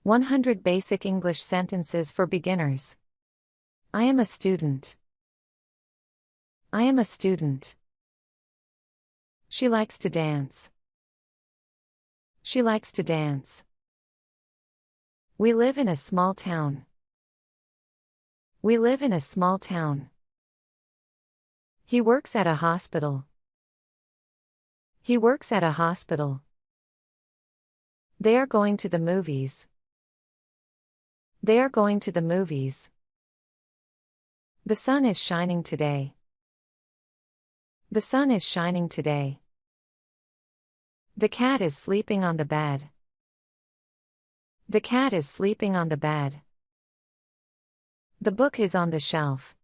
100 Basic English Sentences for Beginners. I am a student. I am a student. She likes to dance. She likes to dance. We live in a small town. We live in a small town. He works at a hospital. He works at a hospital. They are going to the movies. They are going to the movies. The sun is shining today. The sun is shining today. The cat is sleeping on the bed. The cat is sleeping on the bed. The book is on the shelf.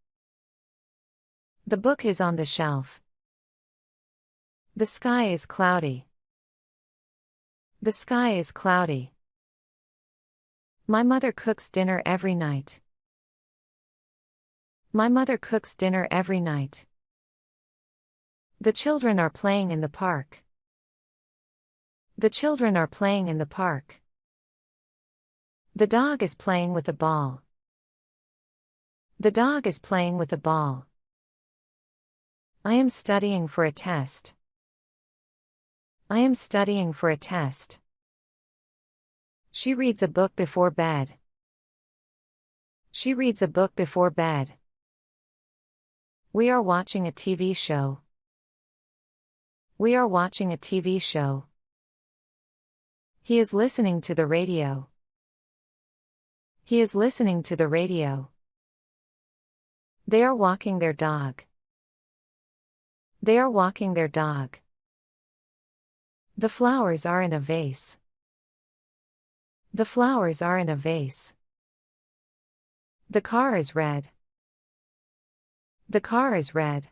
The book is on the shelf. The sky is cloudy. The sky is cloudy. My mother cooks dinner every night. My mother cooks dinner every night. The children are playing in the park. The children are playing in the park. The dog is playing with a ball. The dog is playing with a ball. I am studying for a test. I am studying for a test. She reads a book before bed. She reads a book before bed. We are watching a TV show. We are watching a TV show. He is listening to the radio. He is listening to the radio. They are walking their dog. They are walking their dog. The flowers are in a vase. The flowers are in a vase. The car is red. The car is red.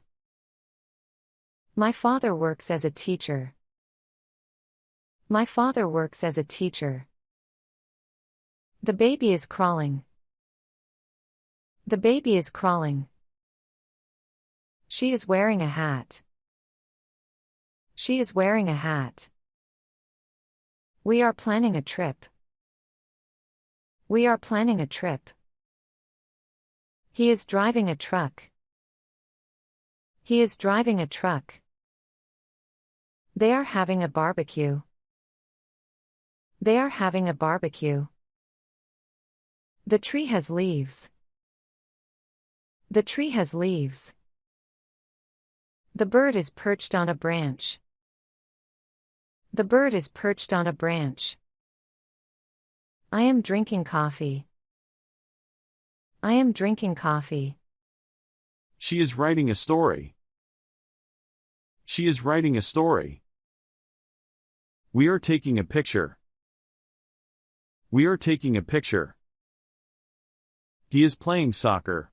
My father works as a teacher. My father works as a teacher. The baby is crawling. The baby is crawling. She is wearing a hat. She is wearing a hat. We are planning a trip. We are planning a trip. He is driving a truck. He is driving a truck. They are having a barbecue. They are having a barbecue. The tree has leaves. The tree has leaves. The bird is perched on a branch. The bird is perched on a branch. I am drinking coffee. I am drinking coffee. She is writing a story. She is writing a story. We are taking a picture. We are taking a picture. He is playing soccer.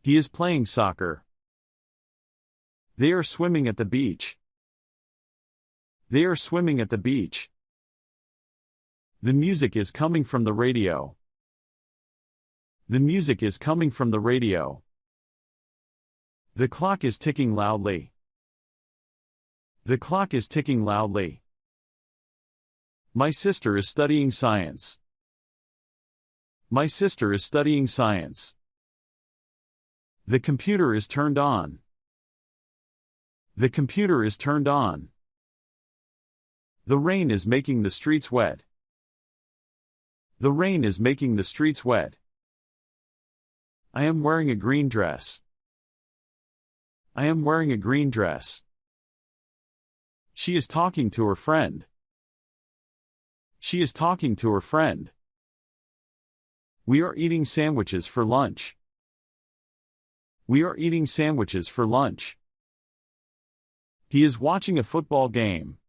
He is playing soccer. They are swimming at the beach. They are swimming at the beach. The music is coming from the radio. The music is coming from the radio. The clock is ticking loudly. The clock is ticking loudly. My sister is studying science. My sister is studying science. The computer is turned on. The computer is turned on. The rain is making the streets wet. The rain is making the streets wet. I am wearing a green dress. I am wearing a green dress. She is talking to her friend. She is talking to her friend. We are eating sandwiches for lunch. We are eating sandwiches for lunch. He is watching a football game.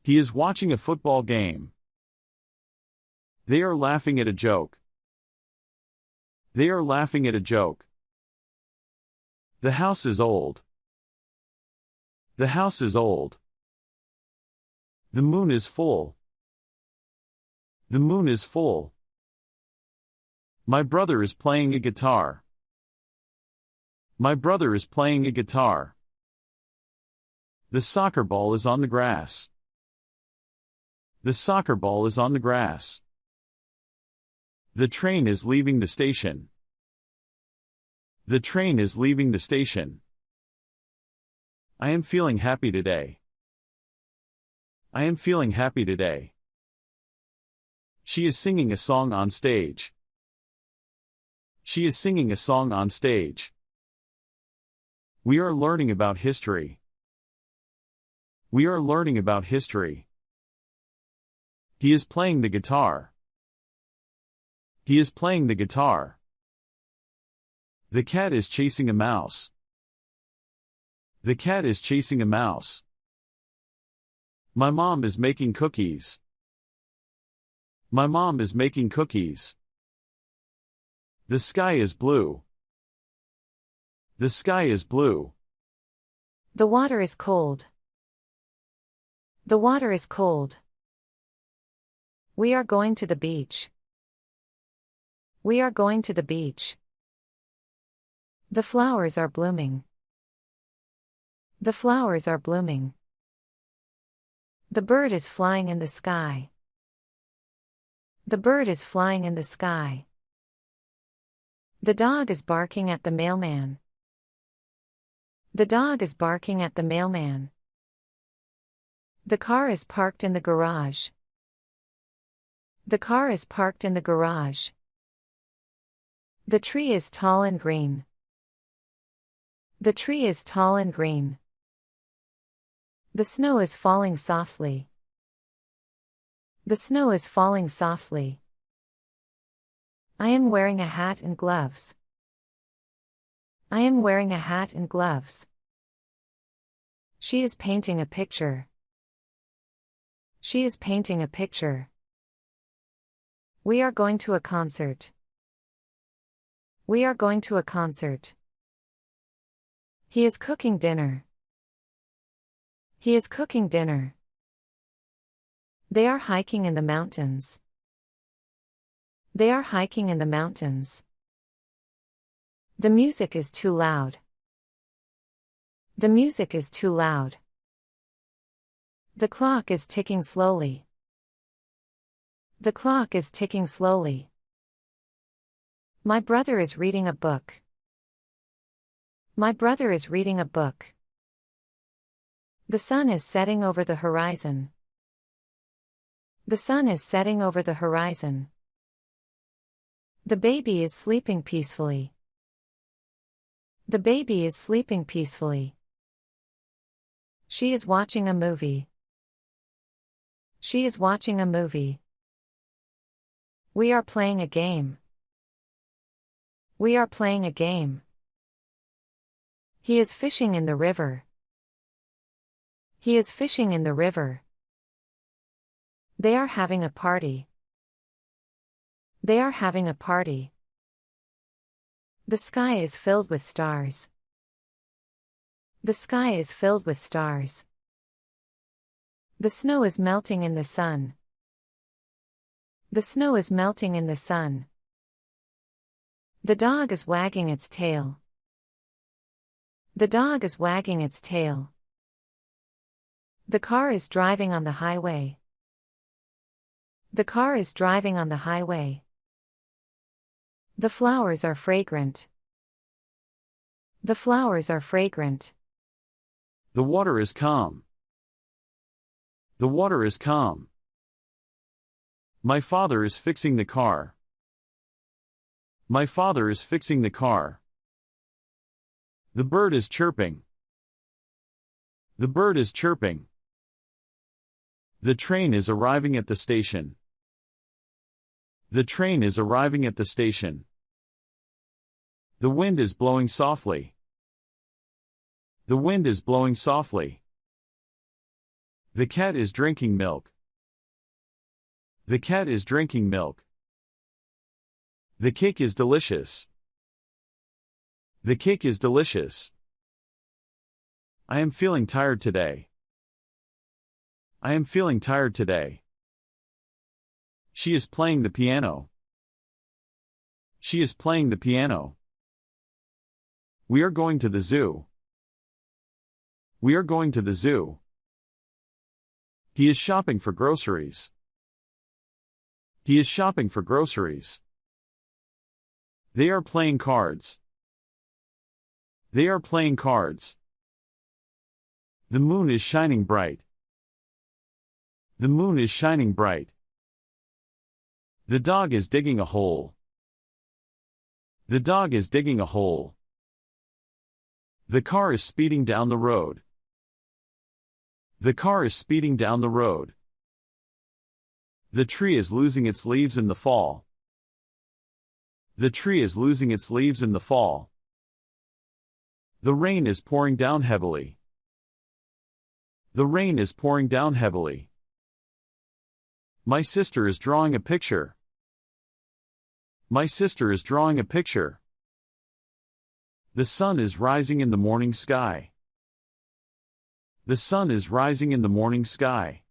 He is watching a football game. They are laughing at a joke. They are laughing at a joke. The house is old. The house is old. The moon is full. The moon is full. My brother is playing a guitar. My brother is playing a guitar. The soccer ball is on the grass. The soccer ball is on the grass. The train is leaving the station. The train is leaving the station. I am feeling happy today. I am feeling happy today. She is singing a song on stage. She is singing a song on stage. We are learning about history. We are learning about history. He is playing the guitar. He is playing the guitar. The cat is chasing a mouse. The cat is chasing a mouse. My mom is making cookies. My mom is making cookies. The sky is blue. The sky is blue. The water is cold. The water is cold. We are going to the beach. We are going to the beach. The flowers are blooming. The flowers are blooming. The bird is flying in the sky. The bird is flying in the sky. The dog is barking at the mailman. The dog is barking at the mailman. The car is parked in the garage. The car is parked in the garage. The tree is tall and green. The tree is tall and green. The snow is falling softly. The snow is falling softly. I am wearing a hat and gloves. I am wearing a hat and gloves. She is painting a picture. She is painting a picture. We are going to a concert. We are going to a concert. He is cooking dinner. He is cooking dinner. They are hiking in the mountains. They are hiking in the mountains. The music is too loud. The music is too loud. The clock is ticking slowly. The clock is ticking slowly. My brother is reading a book. My brother is reading a book. The sun is setting over the horizon. The sun is setting over the horizon. The baby is sleeping peacefully. The baby is sleeping peacefully. She is watching a movie. She is watching a movie. We are playing a game. We are playing a game. He is fishing in the river. He is fishing in the river. They are having a party. They are having a party. The sky is filled with stars. The sky is filled with stars. The snow is melting in the sun. The snow is melting in the sun. The dog is wagging its tail. The dog is wagging its tail. The car is driving on the highway. The car is driving on the highway. The flowers are fragrant. The flowers are fragrant. The water is calm. The water is calm. My father is fixing the car. My father is fixing the car. The bird is chirping. The bird is chirping. The train is arriving at the station. The train is arriving at the station. The wind is blowing softly. The wind is blowing softly. The cat is drinking milk. The cat is drinking milk. The cake is delicious. The cake is delicious. I am feeling tired today. I am feeling tired today. She is playing the piano. She is playing the piano. We are going to the zoo. We are going to the zoo. He is shopping for groceries. He is shopping for groceries. They are playing cards. They are playing cards. The moon is shining bright. The moon is shining bright. The dog is digging a hole. The dog is digging a hole. The car is speeding down the road. The car is speeding down the road. The tree is losing its leaves in the fall. The tree is losing its leaves in the fall. The rain is pouring down heavily. The rain is pouring down heavily. My sister is drawing a picture. My sister is drawing a picture. The sun is rising in the morning sky. The sun is rising in the morning sky.